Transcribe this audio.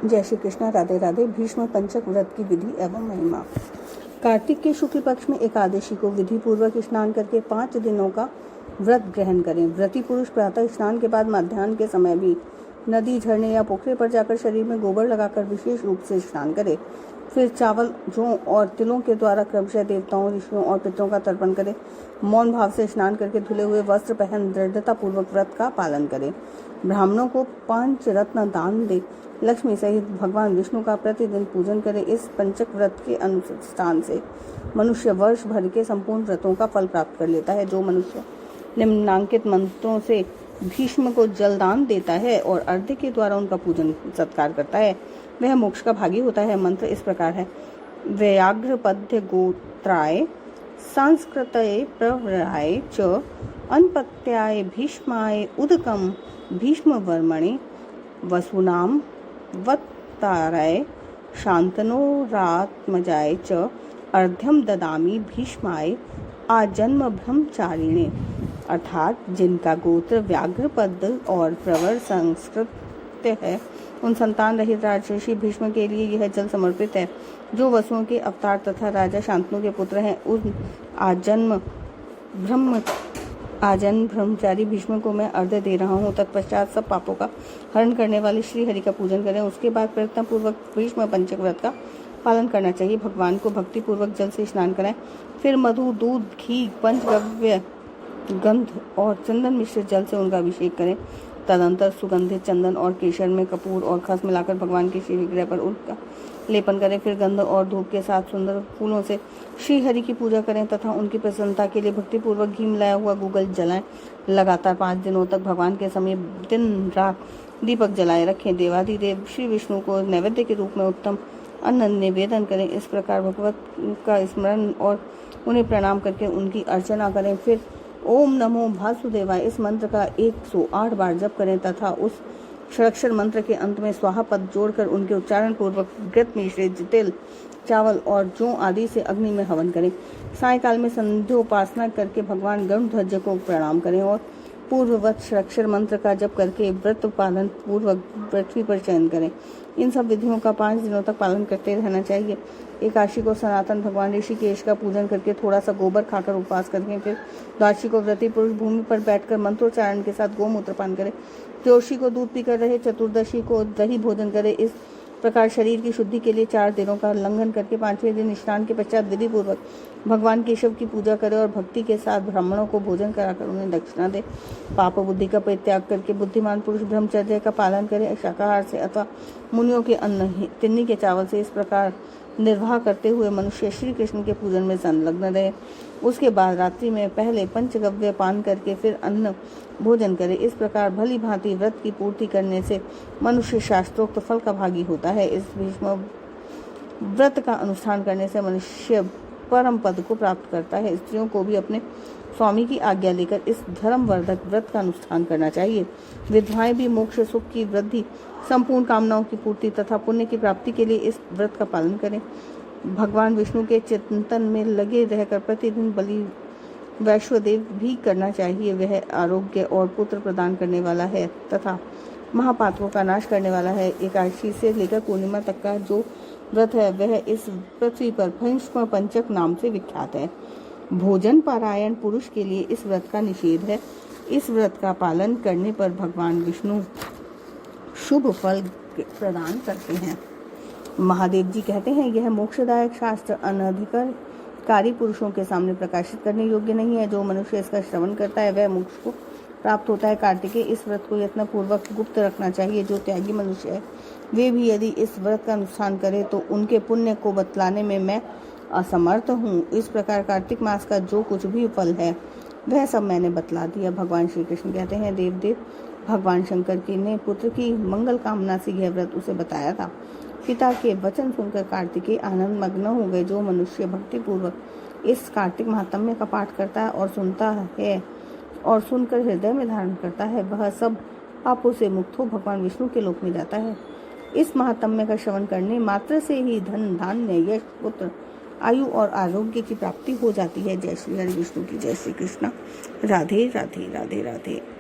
जय श्री कृष्ण। राधे राधे। भीष्म पंचक व्रत की विधि एवं महिमा। कार्तिक के शुक्ल पक्ष में एकादशी को विधि पूर्वक स्नान करके 5 दिनों का व्रत ग्रहण करें। व्रती पुरुष प्रातः स्नान के बाद मध्याह्न के समय भी नदी, झरने या पोखरे पर जाकर शरीर में गोबर लगाकर विशेष रूप से स्नान करे। फिर चावल, जौ और तिलों के द्वारा क्रमशः देवताओं, ऋषियों और पितरों का तर्पण करे। मौन भाव से स्नान करके धुले हुए वस्त्र पहन दृढ़ता पूर्वक व्रत का पालन करे। ब्राह्मणों को 5 रत्न दान दे। लक्ष्मी सहित भगवान विष्णु का प्रतिदिन पूजन करे। इस पंचक व्रत के अनुष्ठान से मनुष्य वर्ष भर के संपूर्ण व्रतों का फल प्राप्त कर लेता है। जो मनुष्य निम्नांकित मंत्रों से भीष्म को जलदान देता है और अर्घ्य के द्वारा उनका पूजन सत्कार करता है, वह मोक्ष का भागी होता है। मंत्र इस प्रकार है। व्याघ्र पद्य गोत्राय संस्कृतये प्रवराय च अनपत्याय भीष्माय उदकम भीष्म वर्मणे वसुनाम वत्ताराय शांतनोरात्मजाय च अर्घ्यम ददामि भीष्माय आजन्म ब्रह्मचारिणे। अर्थात जिनका गोत्र व्याघ्रपद और प्रवर संस्कृत है, उन संतान रहित राजर्षि भीष्म के लिए यह जल समर्पित है। जो वसुओं के अवतार तथा राजा शांतनु के पुत्र हैं, उन आजन्म ब्रह्मचारी भीष्म को मैं अर्घ्य दे रहा हूँ। तत्पश्चात सब पापों का हरण करने वाले श्री हरि का पूजन करें। उसके बाद प्रयत्न पूर्वक भीष्म पंचक व्रत का पालन करना चाहिए। भगवान को भक्ति पूर्वक जल से स्नान कराएं। फिर मधु, दूध, घी, पंचगव्य, गंध और चंदन मिश्रित जल से उनका अभिषेक करें। तदंतर सुगंधित चंदन और केशर में कपूर और खस मिलाकर भगवान के श्री विग्रह पर उनका लेपन करें। फिर गंध और धूप के साथ सुंदर फूलों से श्री हरि की पूजा करें तथा उनकी प्रसन्नता के लिए भक्ति पूर्वक घी मिलाया हुआ गूगल जलाएं। लगातार 5 दिनों तक भगवान के समीप दिन रात दीपक जलाए रखें। देवाधिदेव श्री विष्णु को नैवेद्य के रूप में उत्तम अन्न निवेदन करें। इस प्रकार भगवत का स्मरण और उन्हें प्रणाम करके उनकी अर्चना करें। फिर ओम नमो वासुदेवाय इस मंत्र का 108 बार जप करें तथा उस षडाक्षर मंत्र के अंत में स्वाहा पद जोड़कर उनके उच्चारण पूर्वक घृत मिश्रित तिल, चावल और जौ आदि से अग्नि में हवन करें। सायकाल में संध्योपासना करके भगवान गरुड़ध्वज को प्रणाम करें और पूर्ववत षडाक्षर मंत्र का जप करके व्रत पालन पूर्वक पृथ्वी पर चयन करें। इन सब विधियों का 5 दिनों तक पालन करते रहना चाहिए। एकादशी को सनातन भगवान ऋषिकेश का पूजन करके थोड़ा सा गोबर खाकर उपवास करें। फिर द्वादशी को व्रती पुरुष भूमि पर बैठकर मंत्रोच्चारण के साथ गोमूत्र पान करें। त्रयोदशी को दूध पीकर रहे। चतुर्दशी को दही भोजन करें। इस प्रकार शरीर की शुद्धि के लिए 4 दिनों का उल्लंघन करके 5वें दिन स्नान के पश्चात विधि पूर्वक भगवान केशव की पूजा करें और भक्ति के साथ ब्राह्मणों को भोजन कराकर उन्हें दक्षिणा दे। पाप बुद्धि का परित्याग करके बुद्धिमान पुरुष ब्रह्मचर्य का पालन करे। शाकाहार से अथवा मुनियों के अन्न, तिन्नी के चावल से इस प्रकार निर्वाह करते हुए मनुष्य श्री कृष्ण के पूजन में संलग्न रहे। उसके बाद रात्रि में पहले पंचगव्य पान करके फिर अन्न भोजन करे। इस प्रकार भली भांति व्रत की पूर्ति करने से मनुष्य शास्त्रोक्त फल का भागी होता है। इस भीष्म व्रत का अनुष्ठान करने से मनुष्य परम पद को प्राप्त करता है। स्त्रियों को भी अपने स्वामी की आज्ञा लेकर इस धर्मवर्धक व्रत का अनुष्ठान करना चाहिए। विधवाएं भी मोक्ष, सुख की वृद्धि, संपूर्ण कामनाओं की पूर्ति तथा पुण्य की प्राप्ति के लिए इस व्रत का पालन करें। भगवान विष्णु के चिंतन में लगे रहकर प्रतिदिन बलि वैश्वदेव भी करना चाहिए। वह आरोग्य और पुत्र प्रदान करने वाला है तथा महापातकों का नाश करने वाला है। एकादशी से लेकर पूर्णिमा तक का जो व्रत है वह इस पृथ्वी पर भीष्म पंचक नाम से विख्यात है। भोजन पारायण पुरुष के लिए इस व्रत का निषेध है। इस व्रत का पालन करने पर भगवान विष्णु शुभ फल प्रदान करते हैं। महादेव जी कहते हैं, यह मोक्षदायक शास्त्र अनधिकारी पुरुषों के सामने प्रकाशित करने योग्य नहीं है। जो मनुष्य इसका श्रवण करता है वह मोक्ष को प्राप्त होता है। कार्तिकेय इस व्रत को यत्न पूर्वक गुप्त रखना चाहिए। जो त्यागी मनुष्य है वे भी यदि इस व्रत का अनुष्ठान करें तो उनके पुण्य को बतलाने में मैं असमर्थ हूँ। इस प्रकार कार्तिक मास का जो कुछ भी फल है वह सब मैंने बतला दिया। भगवान श्री कृष्ण कहते हैं, देवदेव भगवान शंकर की ने पुत्र की मंगल कामना से यह व्रत उसे बताया था। पिता के वचन सुनकर कार्तिकेय आनंद मग्न हो गए। जो मनुष्य भक्ति पूर्वक इस कार्तिक महात्म्य का पाठ करता है और सुनता है और सुनकर हृदय में धारण करता है, वह सब पापों से मुक्त हो भगवान विष्णु के लोक में जाता है। इस महात्म्य का श्रवण करने मात्र से ही धन, धान्य, यश, पुत्र, आयु और आरोग्य की प्राप्ति हो जाती है। जय श्री हरि विष्णु की जय। श्री कृष्ण। राधे राधे राधे राधे।